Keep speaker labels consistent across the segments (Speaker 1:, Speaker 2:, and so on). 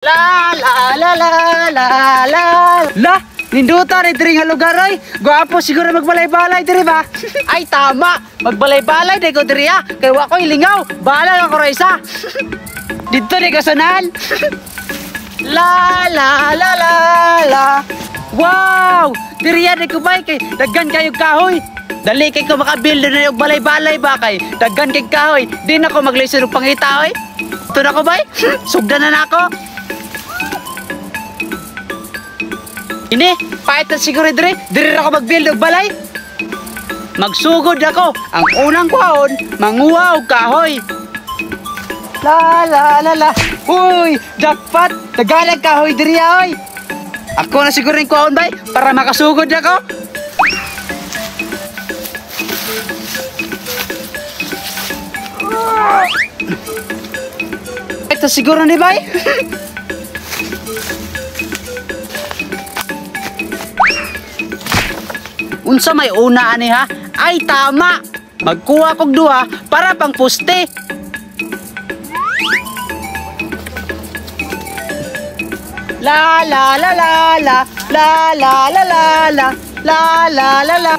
Speaker 1: La la la la la la la. Ninduta rin diri nga lugar ay. Gwapo siguro magbalay-balay diri ba? Ay tama, magbalay-balay di ko diri ah. Kay wa ko ilingaw, bahala ako ra isa. Dito di kasanan. La la la la la. Wow! Diri di ko bay kay daghan kayo kahoy. Dali kay ko makabuild na yung balay-balay ba kay daghan kay kahoy. Di na ko maglisod og pangita oy. Ito na ko bay. Sugdan na ako. Ini, pahit na siguro dire ako mag-build og balay. Magsugod ako. Ang unang kwaon, manguha og kahoy. La la la la. Uy, jackpot. Nagalag kahoy dire oy. Ako na siguro yung kwaon bay para makasugod ako. Ito siguro ni bay. Unsa may una ani ha? Ay tama. Magkuha kog duha para pang poste. La la la la la la la la la la la la la la.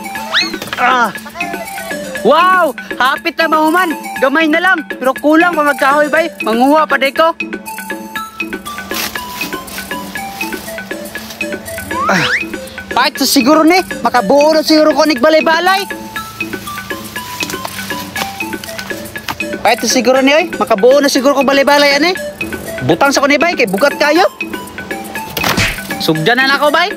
Speaker 1: Ah. Wow, hapit na mahuman. Gamay na lang, pero kulang pa magkahoy bay. Manguha pa day ko. Ah. Pahit sa siguro ni, makabuo na siguro ko nagbalay-balay. Pahit sa siguro ni, oy, makabuo na siguro ko balay-balay ani. Butang sa ko ni bay, kay bugat kayo. Sugdan na ako bay.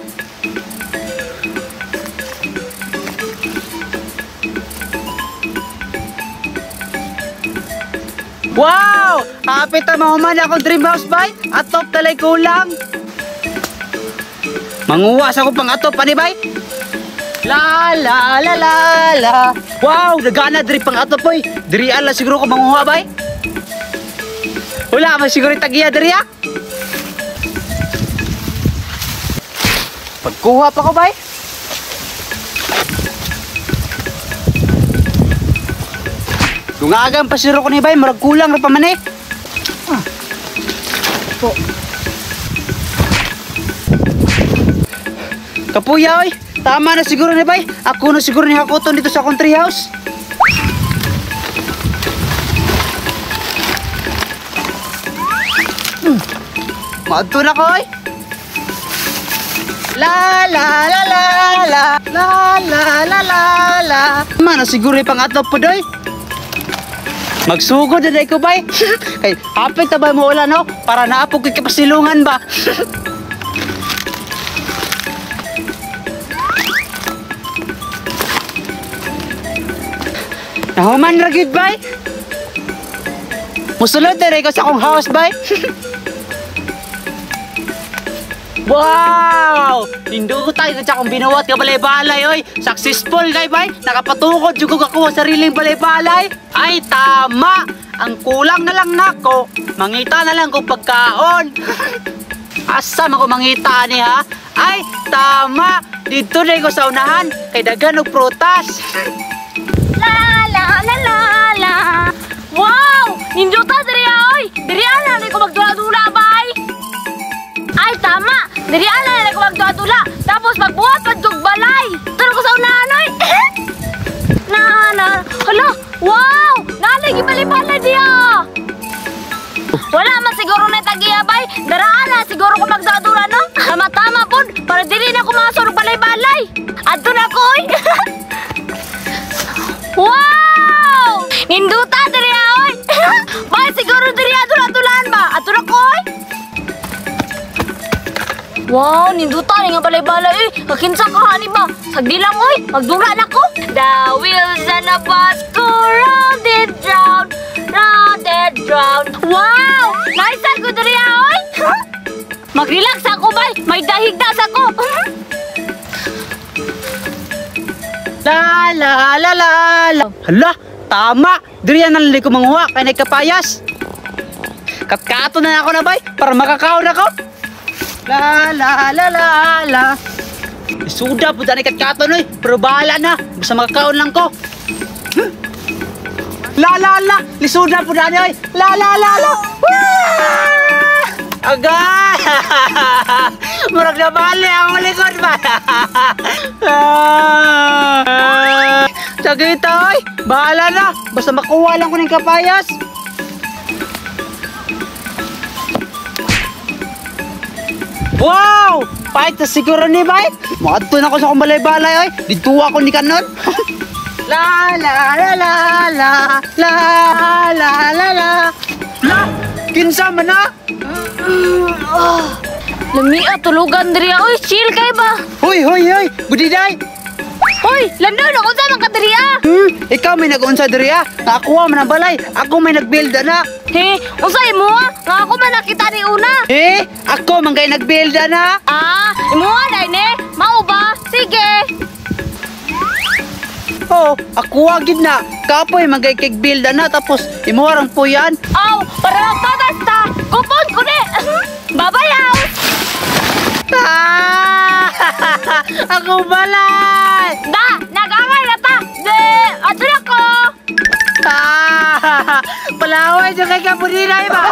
Speaker 1: Wow! Hapit na mahuman akong dream house bay. Atop talay kulang. Manguha sa ko pang atop ani bay. La la la la la. Wow, dagana diri pang atop boy. Diri ala siguro ko manguha bay. Wala man siguro tagiya diri ah. Pagkuha pa ko bay. Dungagan pa siro ko ni bay, murag kulang ra pa man eh. Kapuya oy, tama na siguro ni bay. Ako na siguro ni hakuton dito sa country house. Maadto na ko oy. La la la la la la la la la la. Mana siguro pang atop po doy. Magsugod na day ko bay. Kay hapit na ba mo ulan no? Para naapog kay kapasilungan ba. Nahuman ra gid bay. Musulod na ko sa akong house bay. Wow! Hindugot tayo sa akong binuwat ka balay-balay oy. Successful kay bay. Nakapatukod jud ako sa sariling balay-balay. Ay tama. Ang kulang na lang nako, mangita na lang ko pagkaon. Asa man ko mangita ni ha? Ay tama. Dito na ko sa unahan kay daghan og prutas.
Speaker 2: La la la la la. Wow! Ninduta diri oy. Diri ana ni ko magdula-dula bay. Ay tama. Diri ana ni ko magdula-dula. Tapos magbuhat pa jug balay. Turo ko sa unahan oy. Na. Hala. Wow! Naligi balay-balay diya. Wala man siguro na tagiya bay. Daraan na siguro ko magdula-dula no. Tama pud para dili na ko masurog balay-balay. Adto na ko oy. Wow! Ninduta diri oy. Bay siguro diri adula-dulaan ba? Ato na ko oy. Wow, ninduta ni nga balay-balay eh. Kakinsa ka hani ba? Sagdi lang oy, magdura na ko. The wheels on a bus go round and round. Wow! Nice ko diri oy. Mag-relax ako bay. May dahigdas ako.
Speaker 1: La la la la la. Hala, tama. Diri na lang ko manguha kay nagkapayas. Katkato na ako na bay para makakaon ako. La la la la la. Suda po dani katkato noy, pero bahala na. Basta makakaon lang ko. La la la, lisuda po dani oy. La la la la. Agay! Murag na bali ang likod ba? Sagita, oy! Bahala na! Basta makuha lang ko ng kapayas! Wow! Pahit na siguro ni Bay! Maadto na ko sa kumbalay-balay, oy! Dito ako ni Kanon! La la la la la la la la la la! Kinsa man na?
Speaker 2: Lami tulugan diri. Oy, chill kay ba?
Speaker 1: Hoy, hoy, hoy! Budiday!
Speaker 2: Hoy, landaw na kung saan man ka diri ah.
Speaker 1: Ikaw may nag-unsa diri ha? Ako man ang balay. Ako may nag-build na.
Speaker 2: He, usay mo ah. Nga ako man nakita ni una.
Speaker 1: Ako man kay nag-build na.
Speaker 2: Ah, imo dai ne. Mao ba? Sige.
Speaker 1: Oh, ako agid na. Kapoy man kay build na tapos imuharang po yan.
Speaker 2: Aw, para magpatas ta. Kupon ko ni. Babayaw.
Speaker 1: Ako balay.
Speaker 2: Da, nagangay na ta. De, ato na ko.
Speaker 1: Palaway dyan kay Kabuninay ba?